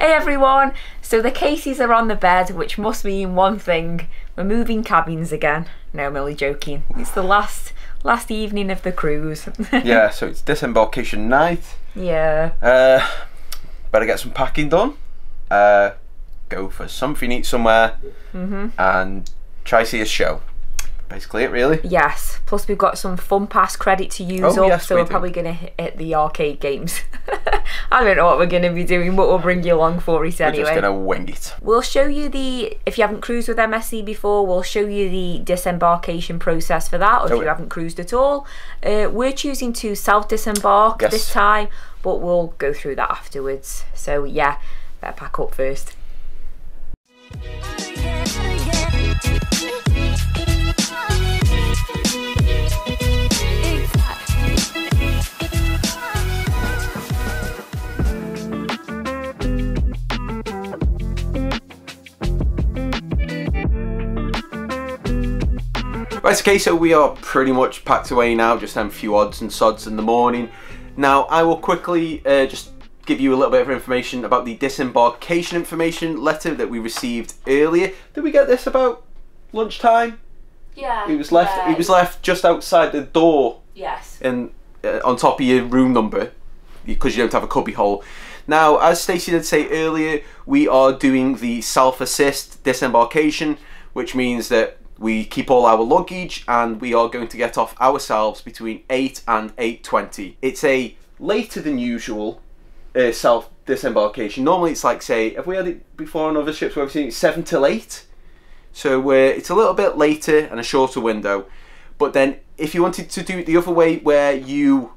Hey everyone! So the cases are on the bed, which must mean one thing. We're moving cabins again. No, I'm only joking. It's the last evening of the cruise. Yeah, so it's disembarkation night. Yeah. Better get some packing done. Go for something, eat somewhere, and try see a show. Basically it, really. Yes. Plus we've got some fun pass credit to use up, yes, so we're probably going to hit the arcade games. I don't know what we're going to be doing, but we'll bring you along for it anyway. We're just going to wing it. We'll show you the, if you haven't cruised with MSC before, we'll show you the disembarkation process for that, or if you haven't cruised at all. We're choosing to self-disembark this time, but we'll go through that afterwards. So yeah, better pack up first. Right, okay, so we are pretty much packed away now, just have a few odds and sods in the morning. Now, I will quickly just give you a little bit of information about the disembarkation information letter that we received earlier. Did we get this about lunchtime? Yeah. It was left. It was left just outside the door. Yes. And on top of your room number, because you don't have a cubby hole. Now, as Stacey did say earlier, we are doing the self-assist disembarkation, which means that we keep all our luggage and we are going to get off ourselves between 8 and 8:20. It's a later than usual self-disembarkation. Normally it's like, say, have we had it before on other ships where we've seen it 7 till 8? So it's a little bit later and a shorter window. But then if you wanted to do it the other way, where you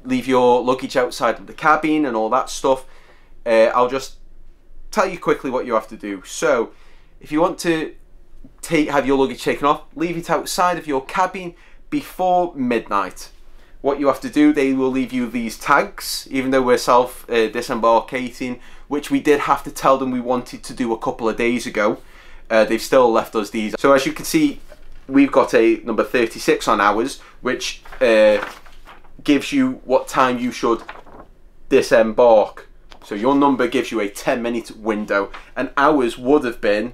leave your luggage outside of the cabin and all that stuff, I'll just tell you quickly what you have to do. So if you want to have your luggage taken off, leave it outside of your cabin before midnight. What you have to do, they will leave you these tags, even though we're self-disembarkating, which we did have to tell them we wanted to do a couple of days ago. They've still left us these. So as you can see, we've got a number 36 on ours, which gives you what time you should disembark. So your number gives you a 10-minute window, and ours would have been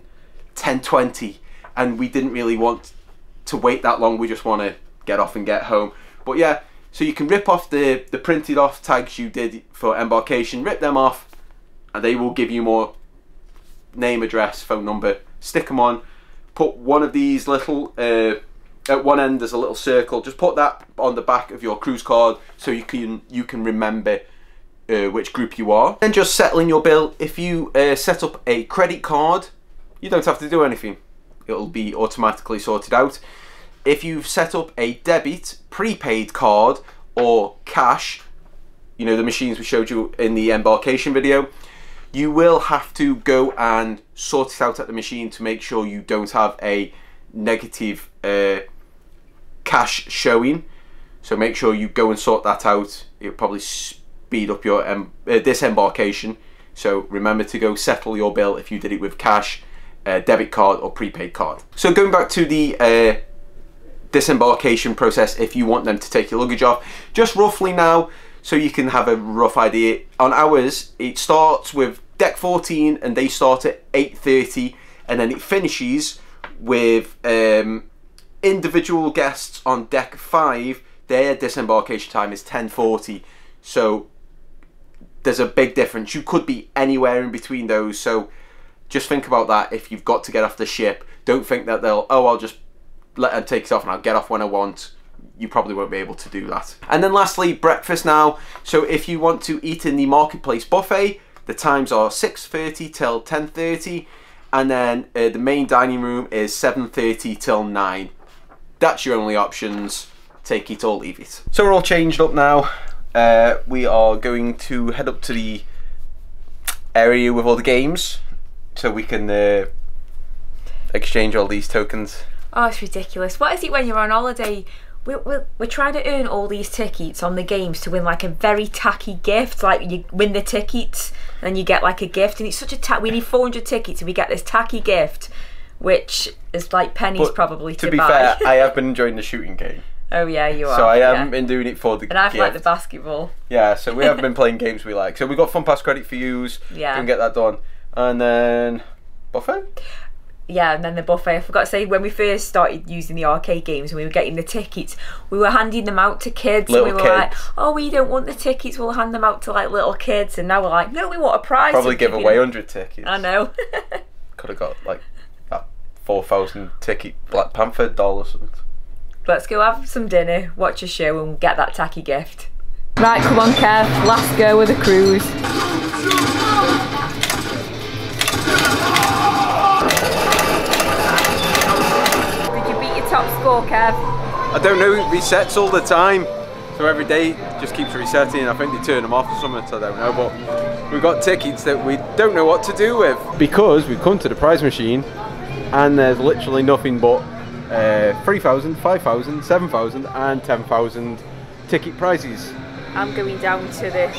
10:20, and we didn't really want to wait that long. We just want to get off and get home. But yeah, so you can rip off the printed off tags you did for embarkation, rip them off, and they will give you more name, address, phone number. Stick them on, put one of these little at one end there's a little circle, just put that on the back of your cruise card so you can remember which group you are. And just settling your bill. If you set up a credit card, you don't have to do anything. It'll be automatically sorted out. If you've set up a debit, prepaid card, or cash, you know, the machines we showed you in the embarkation video, you will have to go and sort it out at the machine to make sure you don't have a negative cash showing. So make sure you go and sort that out. It'll probably speed up your disembarkation. So remember to go settle your bill if you did it with cash, debit card or prepaid card. So going back to the disembarkation process, if you want them to take your luggage off, just roughly now, so you can have a rough idea. On ours, it starts with deck 14 and they start at 8:30, and then it finishes with individual guests on deck 5. Their disembarkation time is 10:40. So there's a big difference. You could be anywhere in between those, so just think about that. If you've got to get off the ship, don't think that I'll just let them take it off and I'll get off when I want. You probably won't be able to do that. And then lastly, breakfast now. So if you want to eat in the marketplace buffet, the times are 6:30 till 10:30, and then the main dining room is 7:30 till 9. That's your only options. Take it or leave it. So we're all changed up now. We are going to head up to the area with all the games, so we can exchange all these tokens. Oh, it's ridiculous. What is it when you're on holiday? We're trying to earn all these tickets on the games to win like a very tacky gift. Like you win the tickets and you get like a gift, and it's such a we need 400 tickets and we get this tacky gift, which is like pennies probably to buy. To be fair, I have been enjoying the shooting game. Oh yeah, you are. So I haven't been doing it for the And I've gift. liked the basketball. Yeah, so we haven't been playing games we like. So we got Fun Pass credit for yous. Yeah. Can get that done. And then buffet? Yeah, and then the buffet. I forgot to say, when we first started using the arcade games and we were getting the tickets, we were handing them out to kids. Little and we were like, oh, we don't want the tickets, we'll hand them out to like little kids. And now we're like, no, we want a prize. Probably give away 100 tickets. I know. Could have got like that 4,000 ticket Black Panther doll or something. Let's go have some dinner, watch a show and get that tacky gift. Right, come on Kev, last go with the cruise. Top score, Kev? I don't know, it resets all the time. So every day it just keeps resetting. I think they turn them off or something, so I don't know. But we've got tickets that we don't know what to do with. Because we've come to the prize machine and there's literally nothing but 3,000, 5,000, 7,000 and 10,000 ticket prizes. I'm going down to the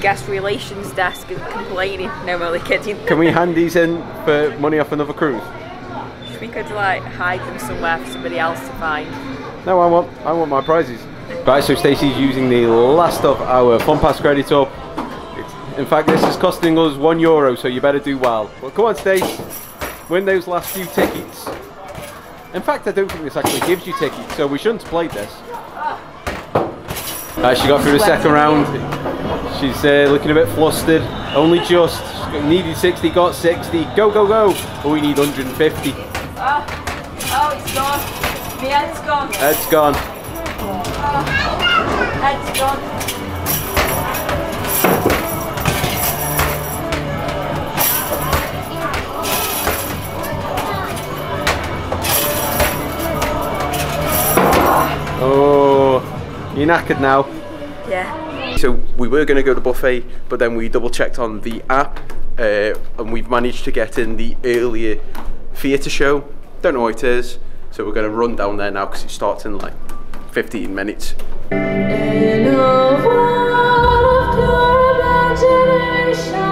guest relations desk and complaining. No, I'm only kidding. Can we hand these in for money off another cruise? We could like hide them somewhere for somebody else to find. No, I want my prizes. Right, so Stacey's using the last of our Fun Pass credit up. In fact, this is costing us €1, so you better do well. Well, come on, Stace, win those last few tickets. In fact, I don't think this actually gives you tickets, so we shouldn't have played this. She got through the second round. She's looking a bit flustered. Only just. Needed 60, got 60. Go, go, go. Oh, we need 150. Oh, it's gone. My head's gone. Head's gone. Head's gone. Oh, you're knackered now. Yeah. So we were going to go to the buffet, but then we double checked on the app and we've managed to get in the earlier theatre show. Don't know what it is, so we're going to run down there now because it starts in like 15 minutes. In a world of pure imagination.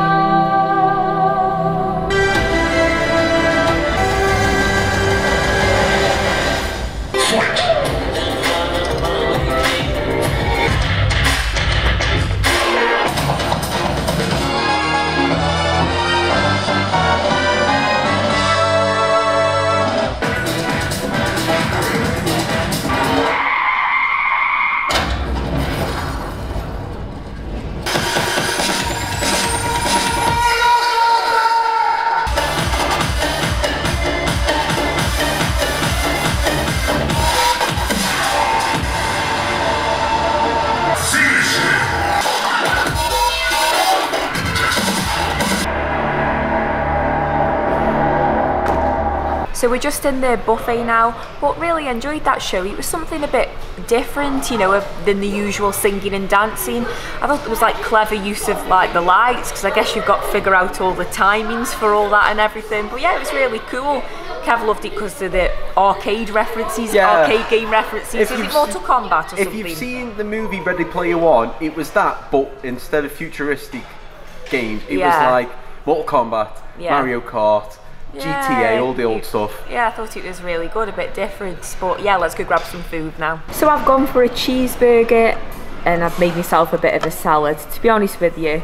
So we're just in the buffet now, but really enjoyed that show. It was something a bit different, you know, than the usual singing and dancing. I thought it was like clever use of like the lights, because I guess you've got to figure out all the timings for all that and everything. But yeah, it was really cool. Kev loved it because of the arcade references, arcade game references. Was it Mortal Kombat or something? If you've seen the movie Ready Player One, it was that, but instead of futuristic games, it was like Mortal Kombat, Mario Kart, GTA, all the old stuff. Yeah, I thought it was really good, a bit different. But yeah, let's go grab some food now. So I've gone for a cheeseburger and I've made myself a bit of a salad. To be honest with you,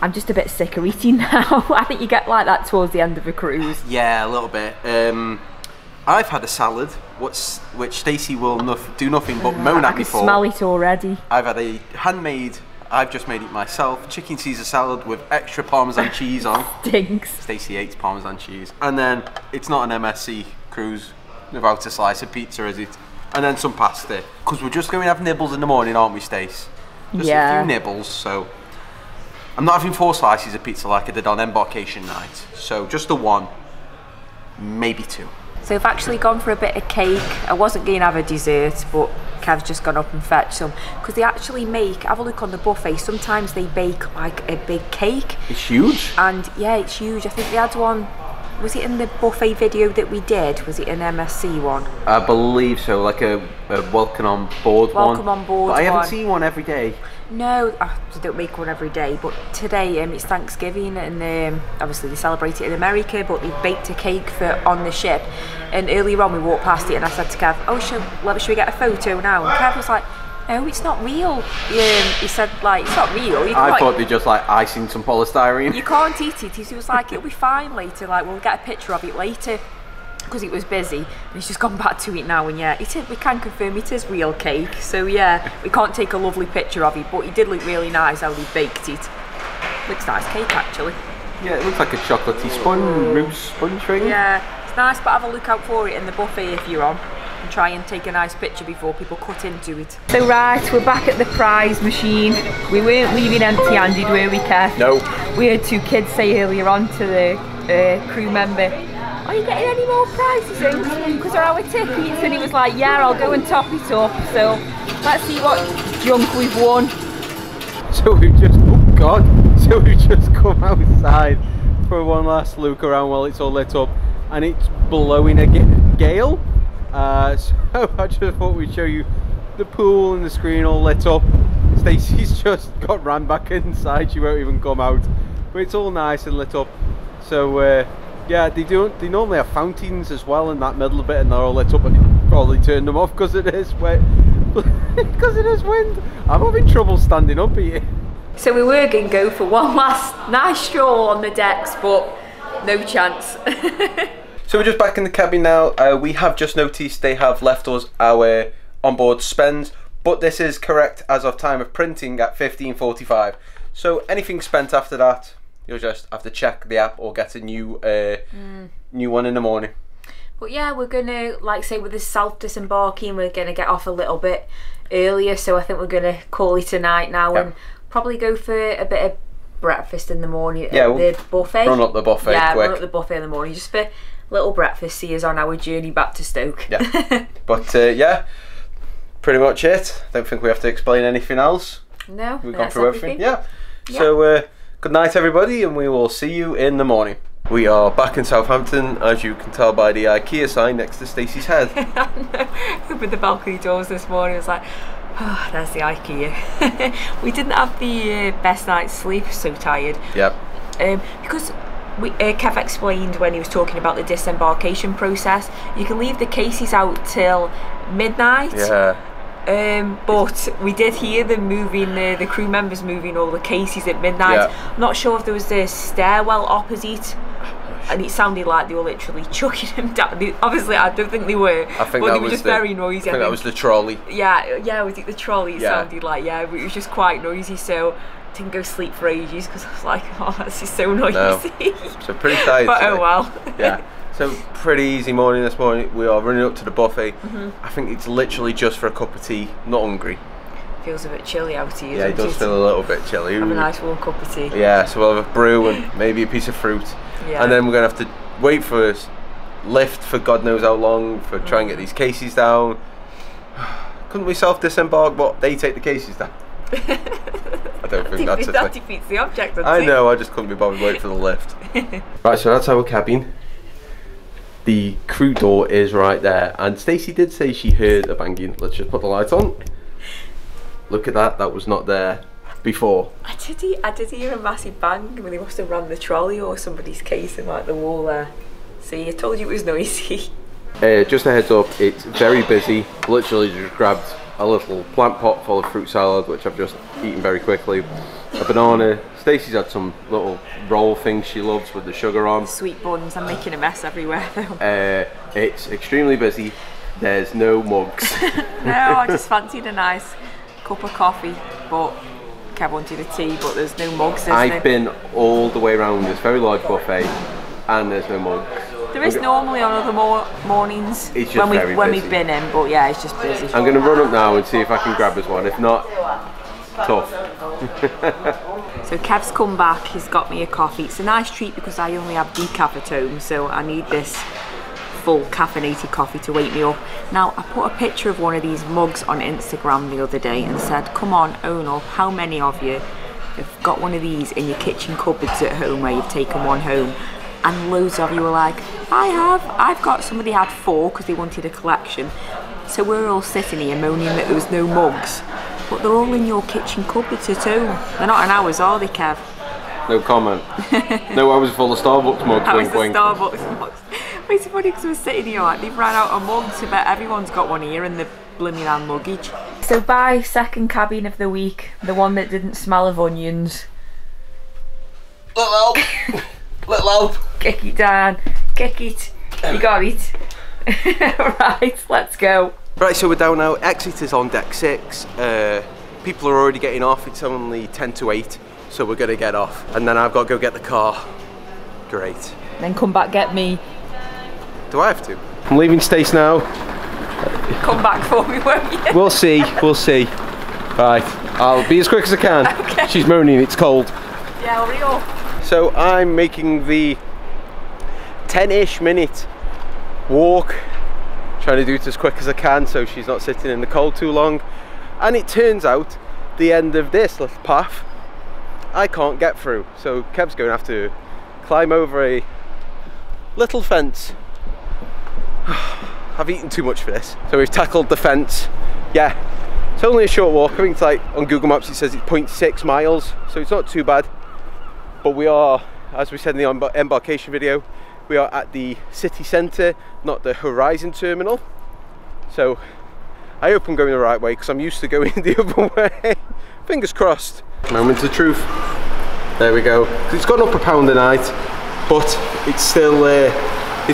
I'm just a bit sick of eating now. I think you get like that towards the end of a cruise. Yeah, a little bit. I've had a salad, which Stacey will do nothing but moan at me for. I can smell it already. I've had a handmade, I've just made it myself, chicken Caesar salad with extra Parmesan cheese on. Stinks. Stacey hates Parmesan cheese. And then, it's not an MSC cruise without a slice of pizza, is it? And then some pasta. Because we're just going to have nibbles in the morning, aren't we, Stace? Just a few nibbles, so. I'm not having 4 slices of pizza like I did on Embarkation night. So, just the 1, maybe 2. So I've actually gone for a bit of cake. I wasn't going to have a dessert, but Kev's just gone up and fetched some. Because they actually have a look on the buffet, sometimes they bake like a big cake. It's huge. And yeah, it's huge. I think they had one Was it in the buffet video that we did? Was it an MSC one? I believe so, like a welcome on board one. Welcome on board. But I haven't seen one every day. No, I don't make one every day, but today it's Thanksgiving, and obviously they celebrate it in America, but they baked a cake for on the ship. And earlier on we walked past it and I said to Kev, oh, should we get a photo now? And Kev was like, no, it's not real. He said, like, it's not real. I thought they just like icing some polystyrene. You can't eat it. He was like, it'll be fine later, like we'll get a picture of it later. Because it was busy, and he's just gone back to it now, and yeah, we can confirm it is real cake. So yeah, we can't take a lovely picture of it, but it did look really nice how he baked it. Looks nice cake actually. Yeah, it looks like a chocolatey mousse sponge thing. Yeah, it's nice, but have a look out for it in the buffet if you're on, and try and take a nice picture before people cut into it. So right, we're back at the prize machine. We weren't leaving empty-handed, were we, Kev? No. We heard two kids say earlier on to the crew member, are you getting any more prizes in? Because they're our tickets. And he was like, yeah, I'll go and top it up. So let's see what junk we've won. So we've just, oh God, so we've just come outside for one last look around while it's all lit up. And it's blowing a gale. So I just thought we'd show you the pool and the screen all lit up. Stacey's just got ran back inside, she won't even come out. But it's all nice and lit up. So yeah, they normally have fountains as well in that middle bit, and they're all lit up, and they probably turned them off because it is wet, because it is wind. I'm having trouble standing up here. So we were going to go for one last nice stroll on the decks, but no chance. So we're just back in the cabin now. We have just noticed they have left us our onboard spends, but this is correct as of time of printing at 15:45. So anything spent after that, you'll just have to check the app or get a new new one in the morning. But yeah, we're gonna, like say with this self-disembarking, we're gonna get off a little bit earlier, so I think we're gonna call it a night now. Yep. And probably go for a bit of breakfast in the morning. Yeah, at the buffet. Run up the buffet quick. Run up the buffet in the morning just for little breakfast, see us on our journey back to Stoke. Yeah. But yeah, pretty much it. Don't think we have to explain anything else. No, we've gone through everything. Yeah. So good night everybody, and we will see you in the morning. We are back in Southampton, as you can tell by the IKEA sign next to Stacey's head. Opened the balcony doors this morning, I was like, oh, there's the IKEA. We didn't have the best night's sleep, so tired. Yep. Because Kev explained when he was talking about the disembarkation process, you can leave the cases out till midnight. Yeah. But we did hear them moving, the crew members moving all the cases at midnight. Yeah. I'm not sure if there was a stairwell opposite, and it sounded like they were literally chucking them down. Obviously, I don't think they were. I think but that they were was just very noisy. I think that was the trolley. Yeah, was it the trolley? It sounded like, yeah, but it was just quite noisy. So didn't go sleep for ages because I was like, oh, this is so noisy. No. So pretty tired. But today. Oh well. Yeah. So pretty easy morning this morning. We are running up to the buffet. I think it's literally just for a cup of tea. Not hungry. Feels a bit chilly out here. Yeah, it does feel a little bit chilly. Have a nice warm cup of tea. Yeah, so we'll have a brew and maybe a piece of fruit. Yeah. And then we're gonna have to wait for a lift for God knows how long for try and get these cases down. Couldn't we self-disembark, but they take the cases down? I don't think that's that defeats the object. I know, I just couldn't be bothered waiting for the lift. Right, so that's our cabin. The crew door is right there, and Stacey did say she heard a banging. Let's just put the light on. Look at that, that was not there before. I did hear a massive bang when they must have ran the trolley or somebody's case in like the wall there. See, I told you it was noisy. Just a heads up, it's very busy. Literally just grabbed a little plant pot full of fruit salad, which I've just eaten very quickly. A banana. Stacey's had some little roll things she loves with the sugar on. Sweet buns. I'm making a mess everywhere though. It's extremely busy. There's no mugs. No, I just fancied a nice cup of coffee, but Kev wanted a tea, but there's no mugs. I've been all the way around this very large buffet, and there's no mugs. There is normally on other mornings it's just when we've been in, but yeah, it's just busy. I'm going to run up now and see if I can grab us one. If not, tough. So Kev's come back, he's got me a coffee. It's a nice treat because I only have decaf at home, so I need this full caffeinated coffee to wake me up. Now, I put a picture of one of these mugs on Instagram the other day and said, come on, own up, how many of you have got one of these in your kitchen cupboards at home where you've taken one home? and loads of you were like, I've got, somebody had 4 because they wanted a collection. So we're all sitting here moaning that there was no mugs, but they're all in your kitchen cupboards at home. They're not in ours, are they, Kev? No comment. No, I was full of Starbucks mugs. That was the Starbucks mugs. It's funny because we're sitting here like they've ran out of mugs. I bet everyone's got one here in the blooming hand luggage. So bye, second cabin of the week, the one that didn't smell of onions. Little help. Little help. Kick it down. Kick it. You got it. Right, let's go. Right, so we're down now. Exit is on deck 6. People are already getting off. It's only 10 to 8, so we're gonna get off. And then I've got to go get the car. Great. Then come back get me. Do I have to? I'm leaving Stace now. Come back for me, won't you? We'll see, we'll see. Right, I'll be as quick as I can. Okay. She's moaning, it's cold. Yeah, hurry up. So I'm making the 10-ish minute walk, trying to do it as quick as I can so she's not sitting in the cold too long. And it turns out the end of this little path I can't get through, so Kev's going to have to climb over a little fence. I've eaten too much for this, so we've tackled the fence. Yeah, it's only a short walk. I think it's like on Google Maps it says it's 0.6 miles, so it's not too bad. But we are, as we said in the embarkation video, we are at the city centre, not the Horizon terminal. So I hope I'm going the right way because I'm used to going the other way. Fingers crossed. Moment of truth. There we go. It's gone up £1 a night, but it's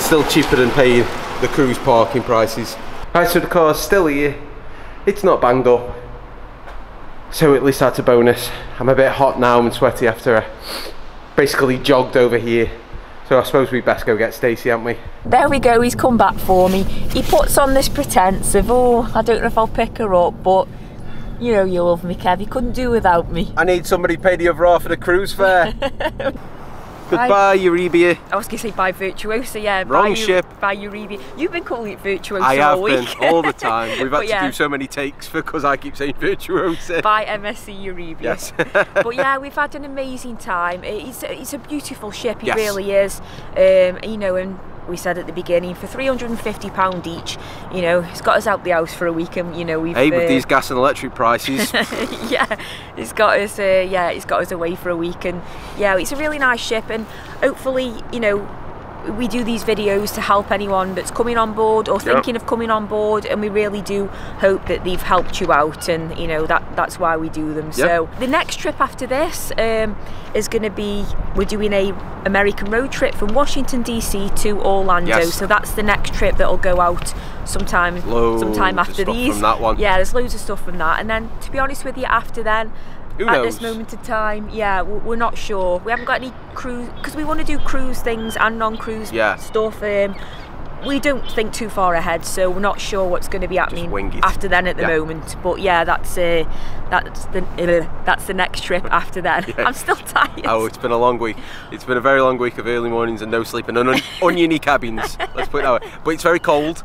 still cheaper than paying the cruise parking prices. Right, so the car's still here. It's not banged up, so at least that's a bonus. I'm a bit hot now and sweaty after I basically jogged over here. So I suppose we best go get Stacey, haven't we? There we go, he's come back for me. He puts on this pretense of, oh, I don't know if I'll pick her up, but you know you love me, Kev, you couldn't do without me. I need somebody to pay the other half of the cruise fare. Goodbye, Euribia. I was going to say bye Virtuosa, yeah. Wrong ship. Bye Euribia. You've been calling it Virtuosa I have all week. been, all the time. We've had to do so many takes because I keep saying Virtuosa. Bye MSC Euribia. Yes. But yeah, we've had an amazing time. It's a beautiful ship, it yes. really is. You know, and we said at the beginning, for £350 each, you know, it's got us out the house for a week, and you know we've. Hey, with these gas and electric prices. Yeah, it's got us. It's got us away for a week, and yeah, it's a really nice ship, and hopefully, you know, we do these videos to help anyone that's coming on board or thinking of coming on board, and we really do hope that they've helped you out, and you know that's why we do them. So the next trip after this is going to be, we're doing a American road trip from Washington DC to Orlando. Yes. So that's the next trip that'll go out sometime after these. From that one. Yeah, there's loads of stuff from that, and then to be honest with you, after then, who at knows? this moment of time, yeah, we're not sure. We haven't got any cruise, because we want to do cruise things and non-cruise stuff. We don't think too far ahead, so we're not sure what's going to be happening after then at the moment. But yeah, that's the next trip after then. Yeah. I'm still tired. Oh, it's been a long week. It's been a very long week of early mornings and no sleep and oniony cabins. Let's put it that way. But it's very cold.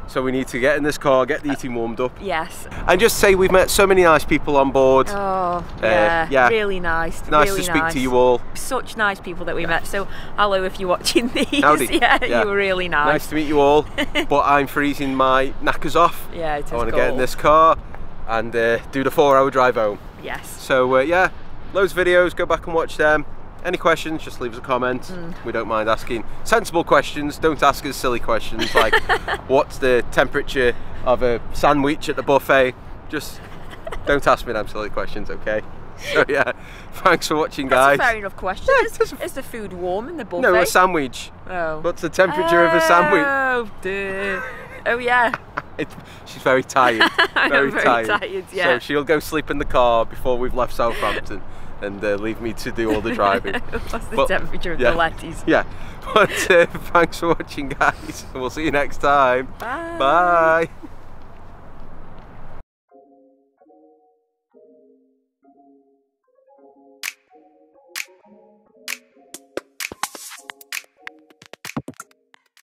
So we need to get in this car, get the eating warmed up. Yes. And just say we've met so many nice people on board. Oh, yeah. Really nice. Nice really to speak to you all. Such nice people that we met. So hello if you're watching these. Howdy. Yeah, you were really nice. Nice to meet you all. But I'm freezing my knackers off. Yeah, it is I want to get in this car and do the 4-hour drive home. Yes. So yeah, loads of videos, go back and watch them. Any questions, just leave us a comment. We don't mind asking sensible questions. Don't ask us silly questions like what's the temperature of a sandwich at the buffet. Just don't ask me them silly questions, okay? So yeah, thanks for watching, guys. That's a fair enough question. Is the food warm in the buffet? No, a sandwich. Oh. What's the temperature of a sandwich? Oh dear. Oh yeah. She's very tired. Very tired. Yeah. So she'll go sleep in the car before we've left Southampton. And leave me to do all the driving. What's the temperature of the lettuce? Yeah, but thanks for watching, guys. We'll see you next time. Bye. Bye.